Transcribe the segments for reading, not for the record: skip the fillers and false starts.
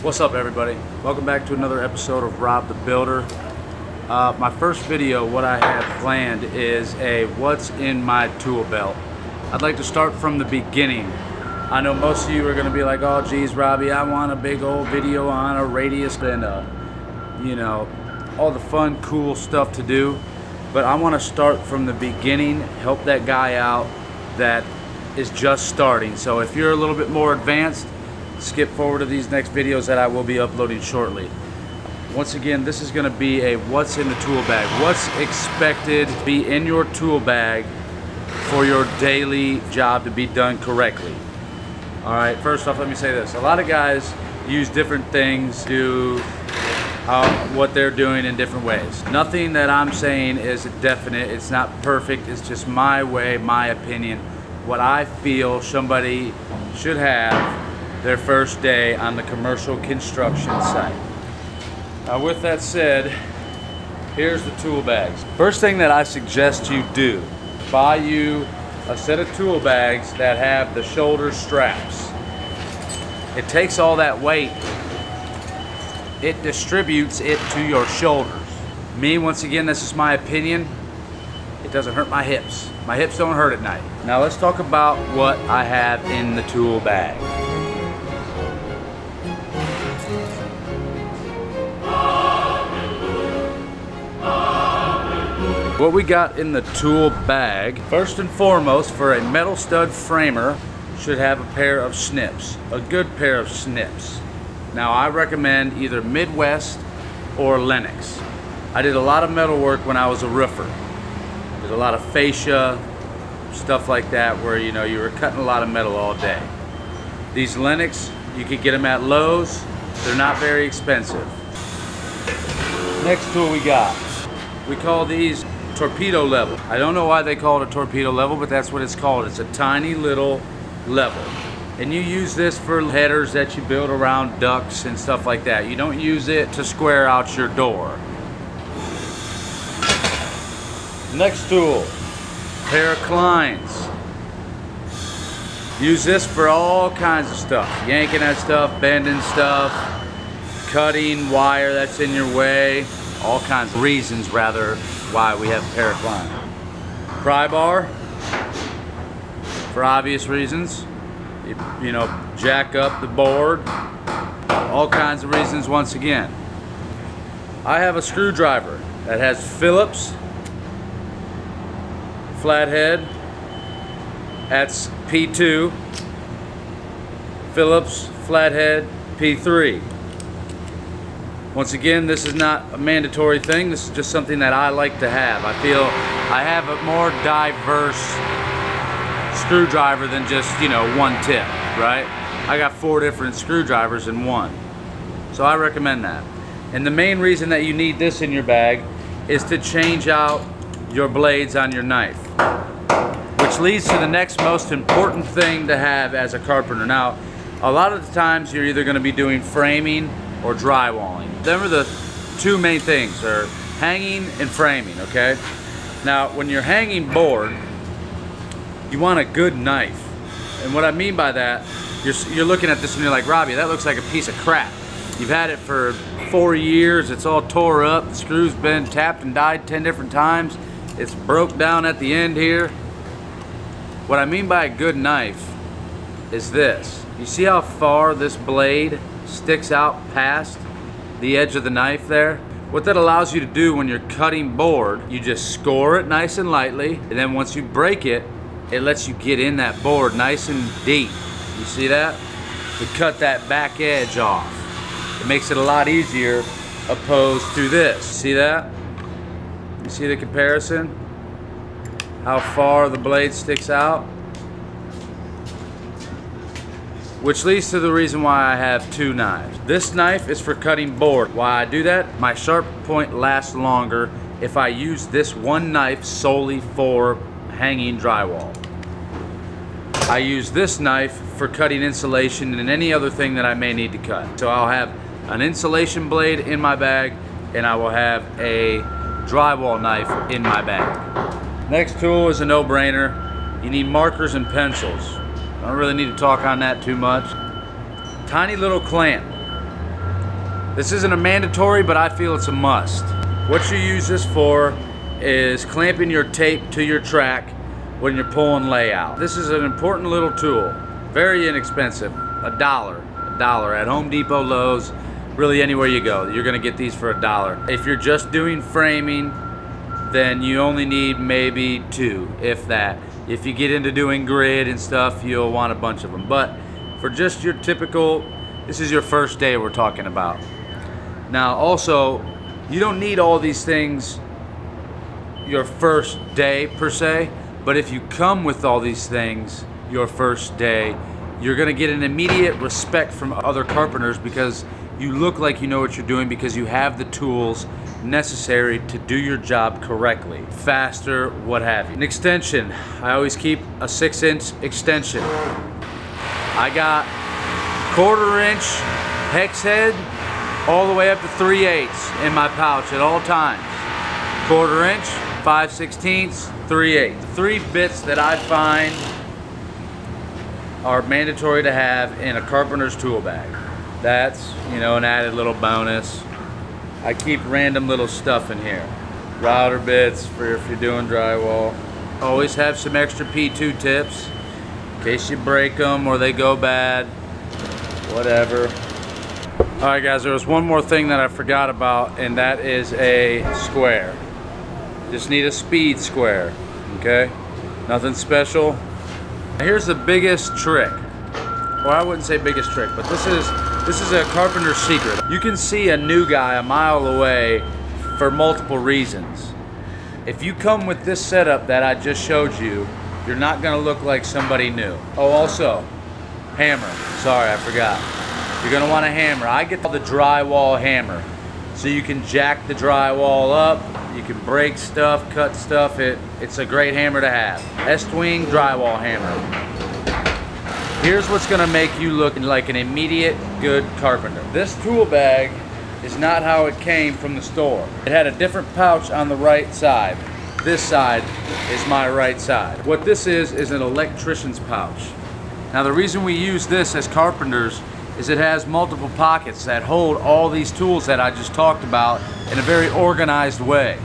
What's up, everybody? Welcome back to another episode of Rob the Builder. My first video, what I have planned is a what's in my tool belt. I'd like to start from the beginning. I know most of you are going to be like, oh geez, Robbie, I want a big old video on a radius and you know, all the fun, cool stuff to do. But I want to start from the beginning, help that guy out that is just starting. So if you're a little bit more advanced, skip forward to these next videos that I will be uploading shortly. Once again, this is going to be a what's in the tool bag. What's expected to be in your tool bag for your daily job to be done correctly. Alright, first off, let me say this. A lot of guys use different things to what they're doing in different ways. Nothing that I'm saying is definite. It's not perfect. It's just my way, my opinion. What I feel somebody should have their first day on the commercial construction site. Now with that said, here's the tool bags. First thing that I suggest you do, buy you a set of tool bags that have the shoulder straps. It takes all that weight, it distributes it to your shoulders. Me, once again, this is my opinion, it doesn't hurt my hips. My hips don't hurt at night. Now let's talk about what I have in the tool bag. What we got in the tool bag, first and foremost, for a metal stud framer, should have a pair of snips, a good pair of snips. Now I recommend either Midwest or Lennox. I did a lot of metal work when I was a roofer. Did a lot of fascia, stuff like that, where you know you were cutting a lot of metal all day. These Lennox, you could get them at Lowe's. They're not very expensive. Next tool we got, we call these torpedo level. I don't know why they call it a torpedo level, but that's what it's called. It's a tiny little level. And you use this for headers that you build around ducts and stuff like that. You don't use it to square out your door. Next tool, pair of Kleins. Use this for all kinds of stuff. Yanking that stuff, bending stuff, cutting wire that's in your way. All kinds of reasons, rather, why we have a pair of Kleins. Pry bar, for obvious reasons. You know, jack up the board. All kinds of reasons once again. I have a screwdriver that has Phillips flathead. That's P2. Phillips flathead P3. Once again, this is not a mandatory thing. This is just something that I like to have. I feel I have a more diverse screwdriver than just, you know, one tip, right? I got 4 different screwdrivers in one. So I recommend that. And the main reason that you need this in your bag is to change out your blades on your knife. Which leads to the next most important thing to have as a carpenter. Now, a lot of the times you're either going to be doing framing or drywalling. Them are the two main things, are hanging and framing, okay? Now, when you're hanging board, you want a good knife. And what I mean by that, you're looking at this and you're like, Robbie, that looks like a piece of crap. You've had it for 4 years, it's all tore up, the screw's been tapped and died 10 different times, it's broke down at the end here. What I mean by a good knife is this. You see how far this blade sticks out past the edge of the knife there? What that allows you to do when you're cutting board, you just score it nice and lightly, and then once you break it, it lets you get in that board nice and deep. You see that? To cut that back edge off. It makes it a lot easier opposed to this. See that? You see the comparison? How far the blade sticks out? Which leads to the reason why I have 2 knives. This knife is for cutting board. Why I do that? My sharp point lasts longer if I use this one knife solely for hanging drywall. I use this knife for cutting insulation and any other thing that I may need to cut. So I'll have an insulation blade in my bag and I will have a drywall knife in my bag. Next tool is a no-brainer. You need markers and pencils. I don't really need to talk on that too much. Tiny little clamp. This isn't a mandatory, but I feel it's a must. What you use this for is clamping your tape to your track when you're pulling layout. This is an important little tool, very inexpensive, $1 at Home Depot, Lowe's, really anywhere you go. You're gonna get these for $1. If you're just doing framing, then you only need maybe 2, if that. If you get into doing grid and stuff, you'll want a bunch of them. But for just your typical, this is your first day we're talking about. Now also, you don't need all these things your first day per se, but if you come with all these things your first day, you're gonna get an immediate respect from other carpenters because you look like you know what you're doing because you have the tools necessary to do your job correctly, faster, what have you. An extension, I always keep a 6-inch extension. I got 1/4 inch hex head all the way up to 3/8 in my pouch at all times. 1/4 inch, 5/16, 3/8. The 3 bits that I find are mandatory to have in a carpenter's tool bag. That's, you know, an added little bonus. I keep random little stuff in here. Router bits for if you're doing drywall. Always have some extra P2 tips in case you break them or they go bad, whatever. Alright guys, there was one more thing that I forgot about, and that is a square. Just need a speed square, okay? Nothing special. Here's the biggest trick. Well, I wouldn't say biggest trick, but this is a carpenter's secret. You can see a new guy a mile away for multiple reasons. If you come with this setup that I just showed you, you're not gonna look like somebody new. Oh, also, hammer. Sorry, I forgot. You're gonna want a hammer. I get the drywall hammer. So you can jack the drywall up, you can break stuff, cut stuff. It's a great hammer to have. S-Twing drywall hammer. Here's what's gonna make you look like an immediate good carpenter. This tool bag is not how it came from the store. It had a different pouch on the right side. This side is my right side. What this is an electrician's pouch. Now the reason we use this as carpenters is it has multiple pockets that hold all these tools that I just talked about in a very organized way.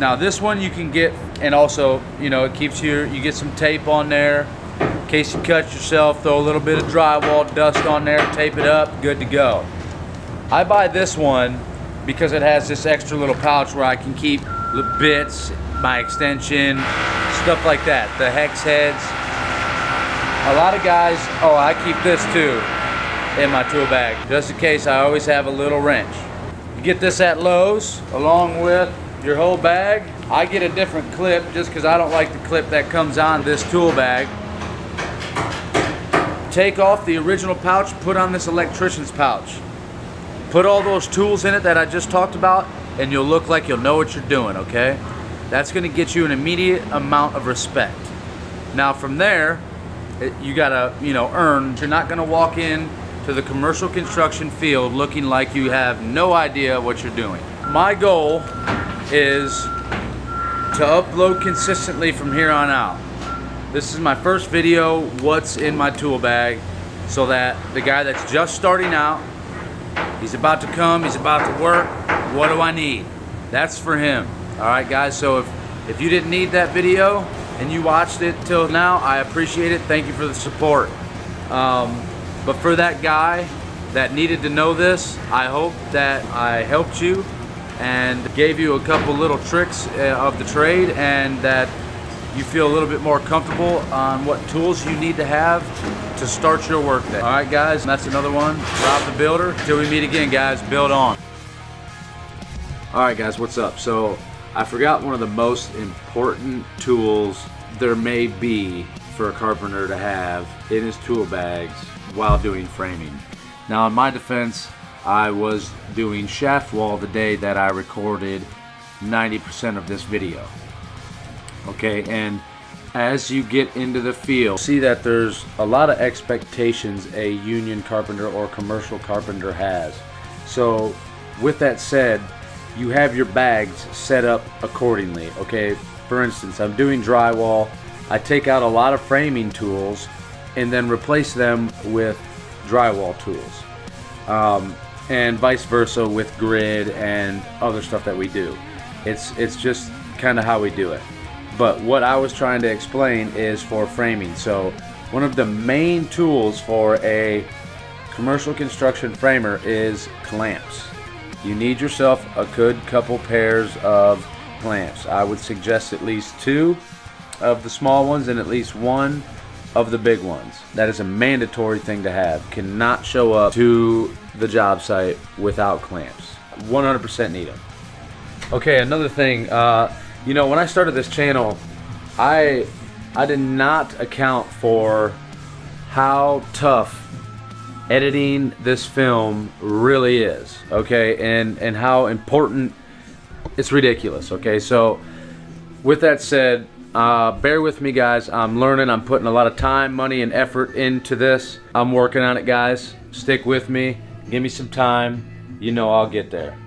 Now this one you can get, and also, you know, it keeps you get some tape on there. In case you cut yourself, throw a little bit of drywall dust on there, tape it up, good to go. I buy this one because it has this extra little pouch where I can keep the bits, my extension, stuff like that, the hex heads. A lot of guys, oh, I keep this too in my tool bag, just in case. I always have a little wrench. You get this at Lowe's along with your whole bag. I get a different clip just because I don't like the clip that comes on this tool bag. Take off the original pouch, put on this electrician's pouch. Put all those tools in it that I just talked about, and you'll look like you'll know what you're doing, okay? That's gonna get you an immediate amount of respect. Now from there, you gotta, you know, earn. You're not gonna walk in to the commercial construction field looking like you have no idea what you're doing. My goal is to upload consistently from here on out. This is my first video, what's in my tool bag, so that the guy that's just starting out, he's about to come, he's about to work, what do I need? That's for him. Alright guys, so if you didn't need that video and you watched it till now, I appreciate it. Thank you for the support. But for that guy that needed to know this, I hope that I helped you and gave you a couple little tricks of the trade, and that you feel a little bit more comfortable on what tools you need to have to start your work day. Alright guys, and that's another one. Rob the Builder. Till we meet again guys, build on. Alright guys, what's up? So I forgot one of the most important tools there may be for a carpenter to have in his tool bags while doing framing. Now in my defense, I was doing shaft wall the day that I recorded 90% of this video. Okay, and as you get into the field, see that there's a lot of expectations a union carpenter or commercial carpenter has. So with that said, you have your bags set up accordingly. Okay, for instance, I'm doing drywall. I take out a lot of framing tools and then replace them with drywall tools. and vice versa with grid and other stuff that we do. It's just kind of how we do it. But what I was trying to explain is for framing. So one of the main tools for a commercial construction framer is clamps. You need yourself a good couple pairs of clamps. I would suggest at least 2 of the small ones and at least 1 of the big ones. That is a mandatory thing to have. Cannot show up to the job site without clamps. 100% need them. Okay, another thing, you know, when I started this channel, I did not account for how tough editing this film really is, okay, and how important. It's ridiculous. Okay, so with that said, bear with me, guys. I'm learning. I'm putting a lot of time, money, and effort into this. I'm working on it, guys. Stick with me. Give me some time. You know I'll get there.